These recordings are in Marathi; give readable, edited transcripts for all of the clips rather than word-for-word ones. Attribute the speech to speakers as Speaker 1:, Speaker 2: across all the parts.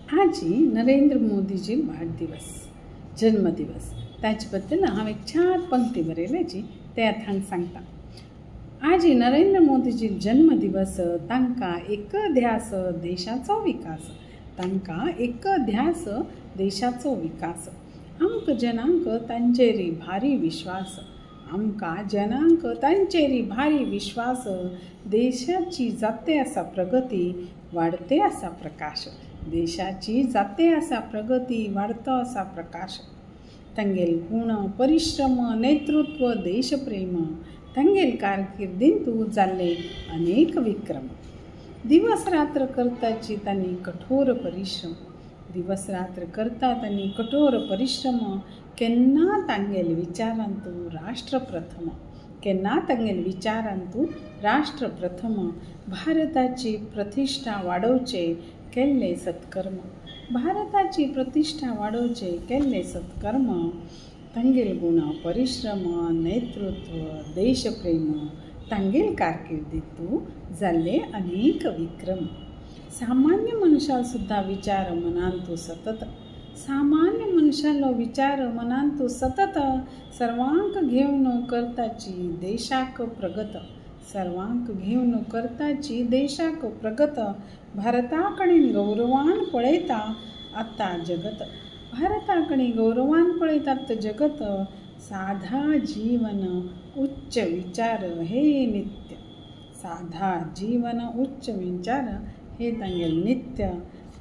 Speaker 1: आजी नरेंद्र मोदीजी वाढदिवस जन्मदिवस ताचेबद्दल हांव एक छान पंक्ती बरयल्याची ते आतां हांगा सांगता। आजी नरेंद्र मोदीजी जन्मदिवस तांकां एक ध्यास देशाचो विकास, तांकां एक ध्यास देशाचो विकास। आमकां जनांक तांचेरी भारी विश्वास, आमकां जनांक तांचेरी भारी विश्वास। देशाची जाते आसा प्रगती, वाडते आसा प्रकाश। देशाची जाते आसा प्रगती, वाडतो आसा प्रकाश। तांगेल गुण परिश्रम नेतृत्व देशप्रेम, तांगेल कारकिर्दींत जाल्ले अनेक विक्रम। दिवस रात्र करताची तांणी कठोर परिश्रम, दिवस रात्र करता तांणी कठोर परिश्रम। केन्ना तांगेल विचारांतू राष्ट्र प्रथम, केन्ना तांगेल विचारांतू राष्ट्र प्रथम। भारताची प्रतिश्ठा वाडोवचे केल्ले सत्कर्म, भारताची प्रतिश्ठा वाडोवचे केल्ले सत्कर्म। तांगेल गुण परिश्रम नेतृत्व देशप्रेम, तांगेल कारकिर्दींतू जाल्ले अनेक विक्रम। सामान्य मनशा सुद्धा विचार मनांतू सतत, सामान्य मनशालो विचार मनांतू सतत। सर्वांक घेवन करताची देशाक प्रगत, सर्वांक घेवन करताची देशाक प्रगत। भारता कडेन गौरवान पळयता आतां जगत, भारता कडेन गौरवान पळयतात जगत। साधा जीवन उच्च विचार हे नित्य, साधा जीवन उच्च विचार हे तांगेल नित्य।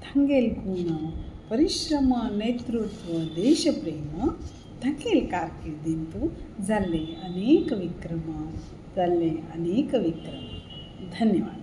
Speaker 1: तांगेल गुण परिश्रम नेतृत्व देशप्रेम, तांगेल कारकिर्दींतू जाल्ले अनेक विक्रम, जाल्ले अनेक विक्रम। धन्यवाद।